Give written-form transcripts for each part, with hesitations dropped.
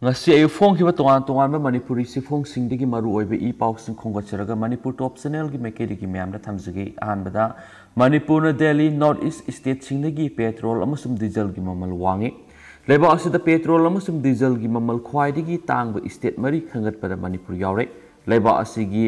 ngasi ayu phong ki ba tongan tongan ba manipuri si phong sing de gi maru oi be I pau sing khonga charaga manipur top channel gi mekedi gi myam da thamjigi ahan bada manipur na delhi north east state sing de gi petrol amasum diesel gi mamal wangi leba asida petrol amasum diesel gi mamal khwai de gi tang ba state mari khangat pada manipur yaure leba asigi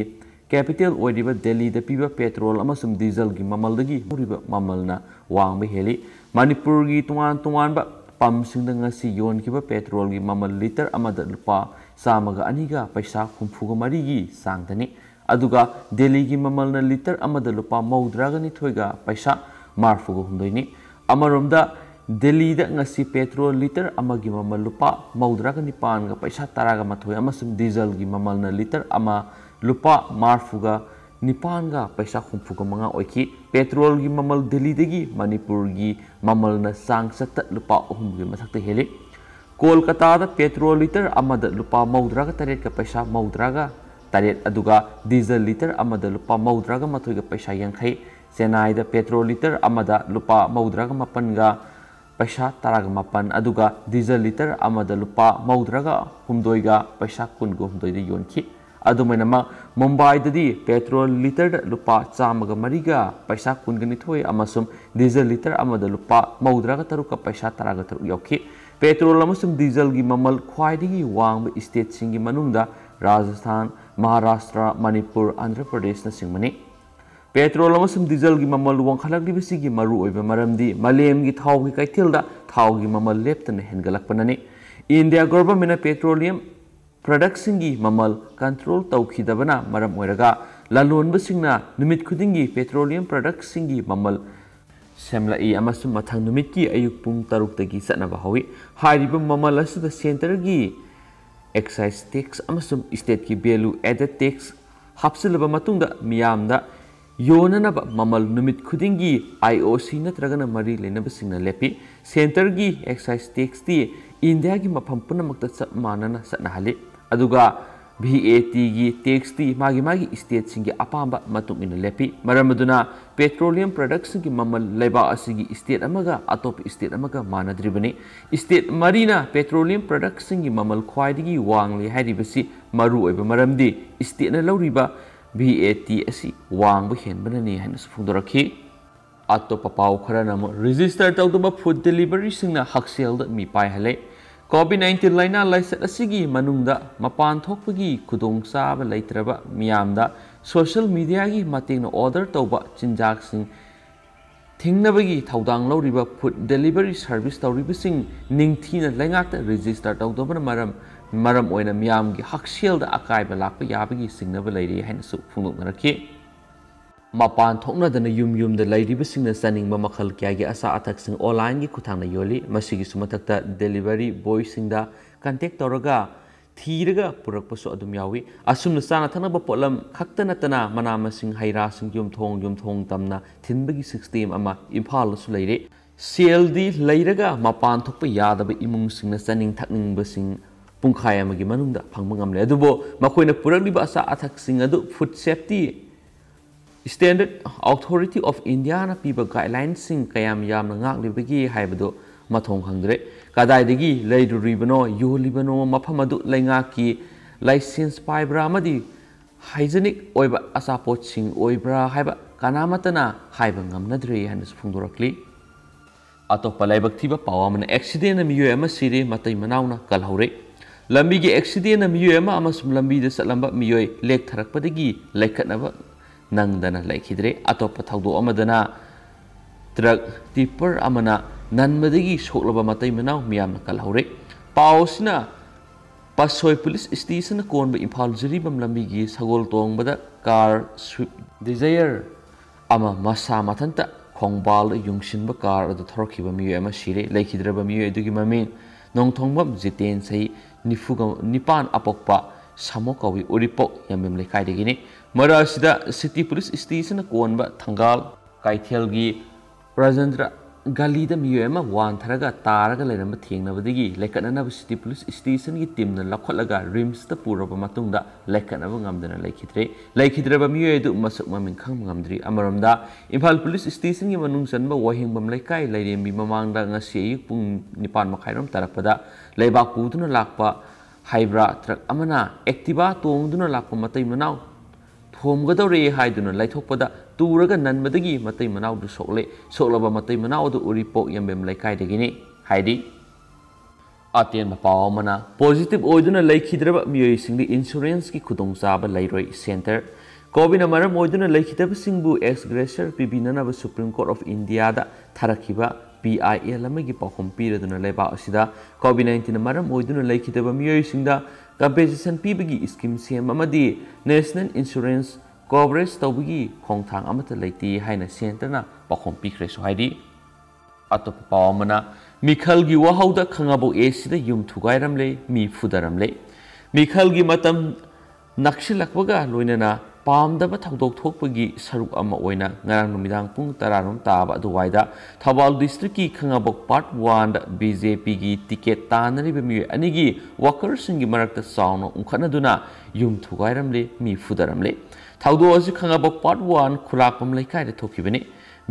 capital oidiba delhi da piba petrol amasum diesel gi mamal de gi muriba mamal na wang be heli manipur gi tongan tongan ba pam sing da ngasi yon ki ba petrol gi mamal liter amada lupa samaga aniga paisa khumfuga mari gi sangtani aduga delhi gi mamal na liter amada lupa maudraga ni thoiga paisa marfuga humdoini amaromda delhi da ngasi petrol liter amagi mamal lupa maudraga ni pan ga paisa taraga mathoi amasum diesel gi mamal na liter ama lupa marfuga nipan ga paisa khumfuga manga oiki petrol gi mamal delhi degi manipur gi mamal na sang sat lupa ohum gi mathakta heli kolkata da petrol liter amada lupa maudra ga taret ka paisa maudra ga taret aduga diesel liter amada lupa maudra ga mathoi ga paisa yankhai chennai da petrol liter amada lupa maudra ga mapan ga paisa taraga mapan aduga diesel liter amada lupa maudra ga humdoi ga paisa kun go humdoi de yonki अदुमैनमा मुंबई ददी petrol litre लुपा चामगा मरीगा पैसा कुनगनि थोय अमसुम diesel litre अमद लुपा मौद्रागा तरुका पैसा तरागा तरुक यौखि petrol अमसुम diesel गी ममल ख्वाइदगी वांग state सिंगी मनुंगदा Rajasthan Maharashtra Manipur Andhra Pradesh न सिंगमनि पेट्रोल अमसुम डीजल गी ममल वंखलगलिबसिगी मरु ओइबा मरमदी मलेम गी थाव गी कैथेलदा थाव गी ममल लेप्तन हेनगलकपननि इंडिया गवर्नमेंट पेट्रोलियम प्रोडक्ट्स ममल कंट्रोल तौखिदबना मरम ओइरगा ललोनबसिंगना नुमित खुदिंगी पेट्रोलियम प्रोडक्ट्स ममल सेमलाई अमसुम मथंग नुमित की अयुक पुंग तरुक तगी सनबा हवी हारिब ममल असुद सेंटर की एक्साइज टैक्स अमसुम स्टेट की वैल्यू एडेड टैक्स हापसिलब मतुंगदा मियामदा योननब ममल नुमित खुदिंगी आईओसी नत्रगना मरी लेनबसिंगना लेपि सेंटर की एक्साइज टैक्स ती इंडिया की मफम पुनमक्ता चप मानना सनहली अदुगा VAT की टैक्स ती मागी मागी स्टेट सिंगी अपांबा मतुंग इन लेपि मरमदुना पेट्रोलियम प्रोडक्ट्स की ममल लेबा असिगी स्टेट अमगा अतोप स्टेट अमगा मानद्रिबनी स्टेट मरीना पेट्रोलियम प्रोडक्ट्स की ममल ख्वाइदगी वांगले हारिबसी मरु ओइबा मरमदी स्टेट न लौरिबा VAT असि वांगबा हेनबननी हाइन सुफुंदरखि अतोप पाव खरनम रजिस्टर तौदबा फूड डिलीवरी सिंगना हक्सेल द मी पाइ हले COVID-19 लाइना लाइसत असिगी मनुंगदा मपान थोकपगी खुदोंग चाब लैत्रबा मियामदा सोशल मीडिया की मतेंग ऑर्डर तौबा चिंजाक सिंग थिंगनबगी थौदांग लौरिबा फूड डिलीवरी सर्विस तौरिबसिंग निंगथीना लैंगाकता रजिस्टर तौदबना मरम ओइना मियामगी हक्सेलदा अकाइबा लाकपा याबगी सिंगनबा लैरि हाइनसु फुंगनरखि मपान थोकनदना युम लैरिबसिंगना चनिंगबा मखल क्यागी असा अथकसिंग ऑनलाइन की खुथांगना योली मसिगी सुमथक्ता डिलीवरी बॉय सिंगदा कांटेक्ट तौरगा थीरगा पुरकपसु अदुम यावी असुमना चाना थनबा पोलम खक्ता नतना मनामसिंग हैरासिंग युमथोंग तमना थिनबगी सिस्टम अमा इम्फालसु लैरे सेलदी लैरगा मपान थोकपा यादबा इमुंगसिंगना चनिंग थकनिंगबसिंग पुंखाय अमगी मनुंगदा फंगबा ngamle अदुबो मखोइना पुरकलिबा असा अथकसिंग अदु food safety standard authority of India ना पीबा guidelines कयाम यामना ngaklibagi haibado mathong khangdre kadaidagi leiduribano yolibano mafam adu laingaki license paibra amadi hygienic oiba asapot sing oibra haiba kanamatana haiba ngamnadre hanis phungdorakli atopa laibak thiba pawamna accident na miyo ama sire matai manauna kalhaure lambi gi accident na miyo ama amasum lambi da salamba miyo lek tharakpadagi laikhatnaba नंगदना लाइखिद्रे अतोप थौदो अमदना truck tipper अमना ननमदगी सोकलबा मतै मनाव मियामना कलहौरे पावसिना पासोय पुलिस स्टेशन कोनबा इम्फाल जिरिबम लंबिगी सगोल तोंगबदा कार स्विफ्ट डिजायर अमा मसा मथंता खोंगबाल युंगसिनबा कार अदु थरखिबा मियो अमा सिरे लाइखिद्रबा मियो अदुगी ममिन नोंथोंबम जितेन सही निपान अपोकपा सामो कवि उरिपोक यमम लेखाइदगिनी मरासिदा सिटी पुलिस स्टेशन कोनबा थंगाल काइथेलगी राजेंद्र गालीदा मियोमा वान थरगा तारगा लेरम थेंगनबदगी लेकननब सिटी पुलिस स्टेशन की टीम न लखलगा रिम्स ता पुरबा मतुंगदा लेकनब ngamdana लेखिद्रबा मियोदु मसक ममिंग खंग ngamdri अमरमदा इम्फाल पुलिस स्टेशन की मनुंग सनबा वहिंगबम लेकाई लेरेमबी ममांगदा ngasi पुंग 9 मखाइरम तरपदा लेबाक पुदुना लाकपा हाइब्रा ट्रक अमना एक्टिवा तोंगदुना लाक्पा मतै मनाव थोमगदौरे हाइदुना लाइथोकपदा तुरगा ननबदगी मतै मनावदु सोकले सोकलबा मतै मनावदु उरिपोक यम्बेम लैकाइदगिनि हाइदि अतेन पाव अमना पॉजिटिव ओइदुना लैखिद्रबा मियोइसिंगदि इंश्योरेंस की खुदोंचाबा लैरोइ सेंटर कोविड मरम ओइदुना लैखिदबसिंगबु एक्सग्रेसर पिबिननबा सुप्रीम कोर्ट ऑफ इंडिया दा थारखिबा PIL अमगी पाखम पीरदुना लेबा असिदा कोविड-19 मरम ओइदुना लैखिदबा मियोइसिंगदा कंपेंसेशन पीबगी स्कीम सेम अमदी नेशनल इंश्योरेंस कवरेज तौबगी खोंथांग अमता लैति हाइना सेंटरना पाखम पीख्रेसु हाइदि अतोप पावमना मिखलगी वहाउदा खंगाबो एसिदा युम थुगाइरमले मी फुदरमले मिखलगी मतम नक्सिलकबगा लोइनना पामदबा थौदोक थोकपगी सरुक अमा ओइना ngarang numidag pung 10 rom taba aduwaida Thawal district ki khangabok part 1 BJP gi ticket tanariba mi anigi workers singi marakta sawno unkhanaduna yum thugairamle mi fudaramle thawdo asi khangabok part 1 khulakpam laikai da thokibani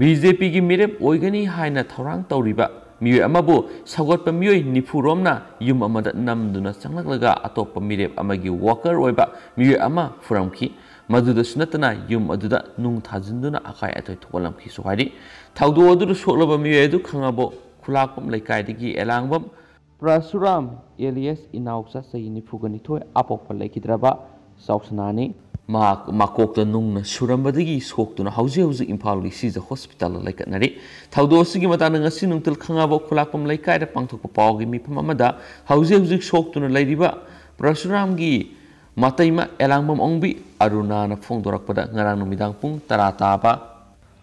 BJP gi mirep oigani haina thorang tawriba mi amabu sagotpa mioi nifuromna yum amada namduna changlaklaga atoppa mirep amagi worker oiba mi ama furamki मधुदा सुनतना युम अदुदा नुंग थाजिंदुना आकाय अतोय थोलम खि सुहारी थाउदो अदुदा सोलबा मियेदु खंगाबो खुलाकपम लैकायदगी एलांगबम परशुराम एलियस इनाउक्सा सैनि फुगनि थोय अपोप लैखिद्रबा सौसनानि माकोकता नुंगना सुरमबदगी सोक्तुना हौजे हौजे इम्फालगी सिजा हॉस्पिटल लैकनरि थाउदो सिगी मताना ngasi nungtul खंगाबो खुलाकपम लैकायदा पांथोकपा पावगी मिफम अमदा हौजे हौजे सोक्तुना लैरिबा परशुरामगी Mataima elangbam ongbi arunana phongdorakpada ngarang numidang pung 10 taba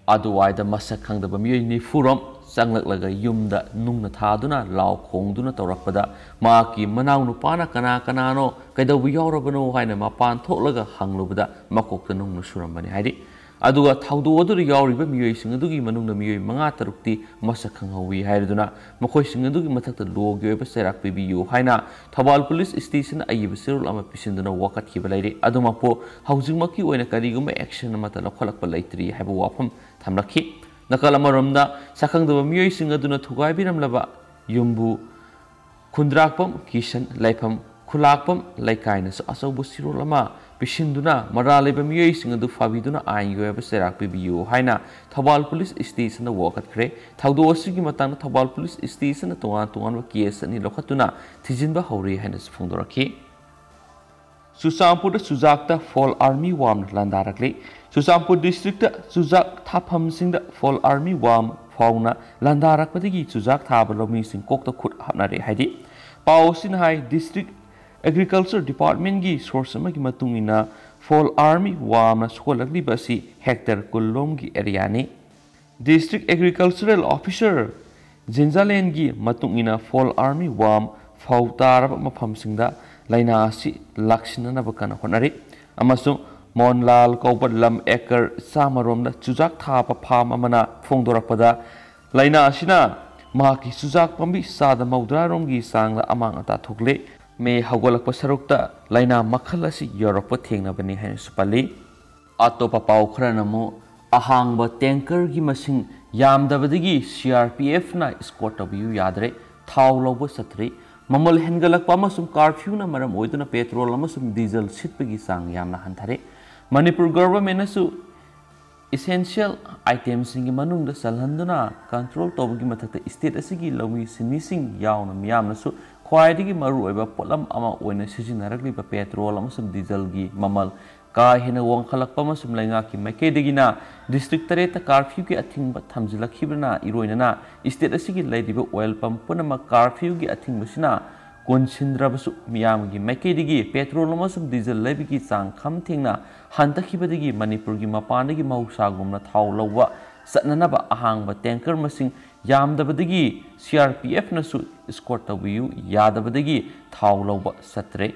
aduwaida masak khangdaba miyoi ni furom changlaklaga yumda nungna thaduna law khongduna tawrakpada maki manaw nupana kana kanano kaidabu yaurabano haina mapan thoklaga hanglubada makokta nungna surambani haidi aduga thawdu aduri yauriba miyoi sing adugi manungna miyoi 5-6ti masak khanghawi haiduna makhoi sing adugi mathakta logi oiba serak pibiyu haina Thawal police station ayiba sirul ama pisinduna wakat khibalairi adumapo haujingmaki oina kariguma action amata lokholakpa laitri haiba wafam thamlakhi nakalamoromda sakhangdaba miyoi sing aduna thugai biramlaba yumbu khundrakpam kishan laifam khulakpam laikaina so asaubu sirul ama Pishinduna maraleba miyoi sing adu fabiduna ain yoeba serak pibiyu haina Thawal police station na wakat khre thawdo asigi matang Thawal police station na tuan wa case ni lokhatuna thijinba hori haina sphungdorakhi Susampur Sujakta Fall Army Wam landarakle Susampur district Sujak Thapam sing da Fall Army Wam fauna landarakpadigi Sujak thabalomi sing kokta khut hapnare haidi Pausin hai district Agriculture Department gi source amagi matungina Fall Army Wam na skolagli basi hectare kullom gi area ni District Agricultural Officer Jinjalen gi matungina Fall Army Wam fautarab mafam singda laina si lakshinana bakana honari amasung Monlal Kaupat Lam Acre Samarom da Chujak thapa pham amana phongdorakpada laina asina maki Chujak pambi sada maudra romgi sangla amang ata thokle me hagolakpa sarukta laina makhal asi yorakpa thengnabani hain supali atopa paw khranamu ahangba tanker gi masing yamdabadagi CRPF na escort tabiu yadre thaw lobo satri mamal hengalakpa amasum curfew na maram oiduna petrol amasum diesel sitpagi sang yamna hanthare Manipur government asu essential items singi manungda salhanduna control tobagi mathakta state asigi lawi sinising yauna miyamna su khwaidigi maru oiba polam ama oina sijinaragliba petrol amasum diesel gi mamal ka hena wangkhalakpa amasum lainga ki makedegina district tareta curfew ki athingba thamjilakhibna iroinana state asigi laidiba oil pump punama curfew gi athingbasina konsindrabasu miyam gi makedegi petrol amasum diesel laibigi chang kham thingna hantakhibadegi manipur gi mapanagi mausagumna thaw lawa satnanaba ahangba tanker masing yamdabadagi CRPF nasu escort tabiu yadabadagi thaw lawa satre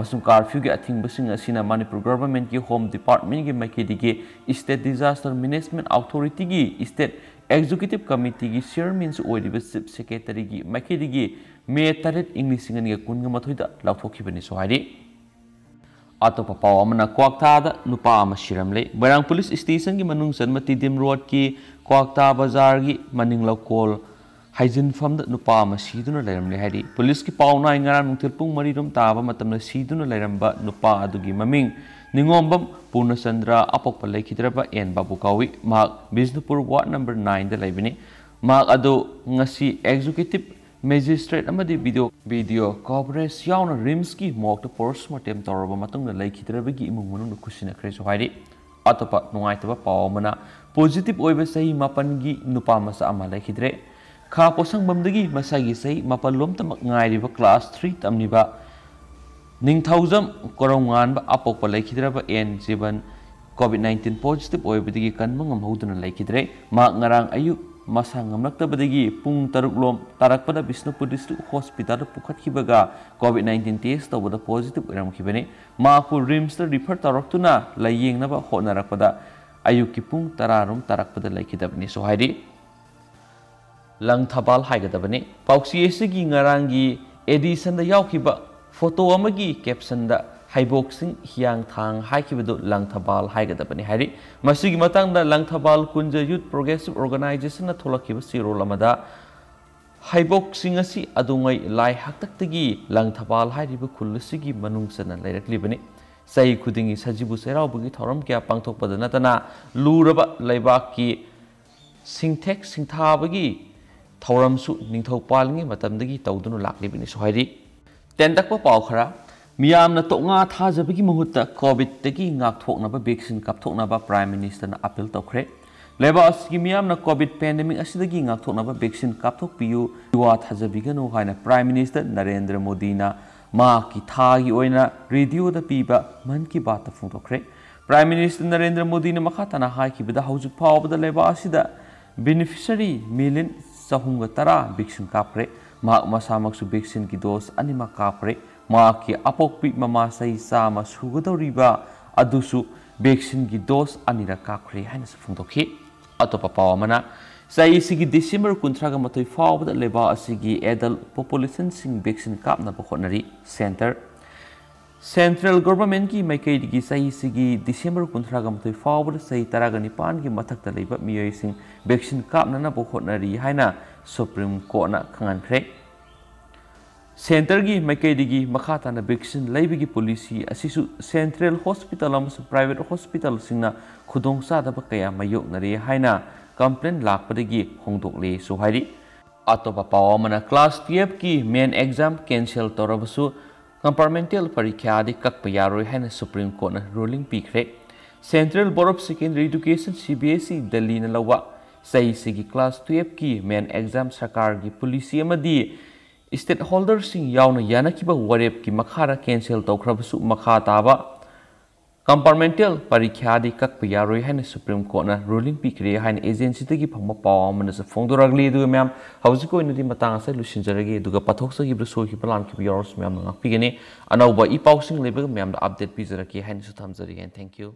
asum curfew gi athingbasing asina Manipur government ki home department gi makedegi state disaster management authority gi state executive committee gi chairman su oidiba chief secretary gi makedegi me taret english ngani ga kunga mathoida lauthokhibani so hari atopa paw amana kwakta da nupa ama shiramle barang police station gi manung sanmati dim road ki kwakta bazar gi maning lokol हाइजिनफम नुपा सीदुना लेरमले हाइदि police की पाउना इंगरा नुंथिल पुंग मरीरोम ताबा मतमना सीदुना लेरमबा नुपा अदुगी ममिंग निंगोंबम पूर्णचंद्र अपोप लेखिद्रबा N बाबू कावी माक Bishnupur ward number 9 दा लेबिनी माक अदो ngasi एग्जीक्यूटिव मैजिस्ट्रेट अमदी वीडियो कवरेज याउना रिम्स की मॉक पोस्टमार्टम तौरबा मतुंग लेखिद्रबगी इमुंग मनुंग खुसिनख्रे सोहाइदि अतोपा नुंगाइतबा पावमना पॉजिटिव ओइबा सही मापन की नुपा मसा अमा लेखिद्रे खा पोसंगबमदगी मसागी सही मापलोम तमक ngairiba क्लास 3 तमनिबा निंगथौजम कोरंगान अपोप लेखिद्रबा एन जीवन कोविड-19 पॉजिटिव ओइबदगी कनमंगम हौदुना लेखिद्रे मा ngarang अयु मसा ngamlaktabadagi pung 6 lom tarakpada Bishnupur district hospital pukhatkibaga covid-19 test tawada positive oiramkhibani ma pu rims ta refer taraktuna layyengnaba honarakpada ayuki pung 10 rom tarakpada laikhidabani so haidi langthabal haigadabani pauksi esigi ngarangi edition da yaukiba photo amagi caption da हाइबोक्सिंग हियांग थांग हाइकिबदो लंगथबाल हाइगदबनि हाइरि मसिगी मतंगदा लंगथबाल कुंज youth progressive organisation थोलकिब सिरोल अमदा हाइबोक्सिंग असि अदुंगै लाई हक्तक्तगी लंगथबाल हाइरिब खुलसिगी मनुंगसना लेरकलिबनि सही खुदिंगी सजिबु सेरावबगी थौरम क्या पांगथोकपद नतना लूरब लैबाकी सिंथेक सिंथाबगी थौरमसु निंगथौपालंगी मतमदगी तौदुनु लाक्लिबनि सोहाइरि तेंदकप पाव खरा मियामना तोंगा थाजबगी मुहुत्ता कोविड तगी ngaktoknaba vaccine kapthoknaba prime minister ना अपील तौखरे लेबास की मियामना कोविड पेंडेमिक असिदगी ngaktoknaba वैक्सीन kapthokpiyu युवा थाजबिगनो हाइना प्राइम मिनिस्टर नरेंद्र मोदी ना मा की थागी ओइना रेडियो दा पीबा मन की बात फोंदोखरे प्राइम मिनिस्टर नरेंद्र मोदी ने मखातना हाइकिबदा हौजुक फावबदा लेबासिदा बेनिफिशियरी मिलियन 413 वैक्सीन कापरे मा मसामकसु वैक्सीन की डोज अनिमा कापरे माकी अपोक्पी ममा सही सामा सुगदौरिबा अदुसु वैक्सीन की डोज अनिरा काखरे हाइना फोंदोखि अतोपा पावमना सही सिगी डिसेंबर 19 मथोइ फावबदा लेबा असिगी एडल्ट पॉपुलेशन सिंग वैक्सीन कापना बखोनरी सेंट्रल गवर्नमेंट की मैकेडी की सही सिगी डिसेंबर 19 मथोइ फावबदा सही 19 की मथक्ता लेबा मियोइ सिंग वैक्सीन कापना बखोनरी हाइना सुप्रीम कोर्ट ना खंगनख्रे सेंटर की मैकेडी मखाताना वैक्सीन लेबगी पॉलिसी असिसु सेंट्रल हॉस्पिटल अमसु प्राइवेट हॉस्पिटल सिंगना खुदोंग सादब कया मायोकनरे हाइना कंप्लेन लापदगी होंदोकले सोहाइरि अतोपा पावमना क्लास 12 की मेन एग्जाम कैंसिल तौरबसु कंपार्टमेंटल परीक्षा दि कक्प यारोय हाइना सुप्रीम कोर्ट ना रूलिंग पीखरे central board of secondary education CBSE Delhi ना लवा सही सिगी क्लास 12 की मेन एग्जाम सरकार की पॉलिसी अमदी स्टेट होल्डर सिंह यावना यानकिबा वरेप की मखारा कैंसिल तौखरबसु मखा ताबा कंपार्टमेंटल परीक्षा दि कक्प यारोय हाइना सुप्रीम कोर्ट ना रूलिंग पीखरे हाइना एजेंसी तगी फंगबा पाव अमनस फोंदोरगली दु मैम हौजिक ओइनदि मतंग असे लुसिनजरगे दुगा पथोक्सगी ब्रसोखि प्लान की यारोस मैम ना पिगने अनौबा इ पाउसिंग लेबग मैम दा अपडेट पिजरके हाइना सु थमजरी एंड थैंक यू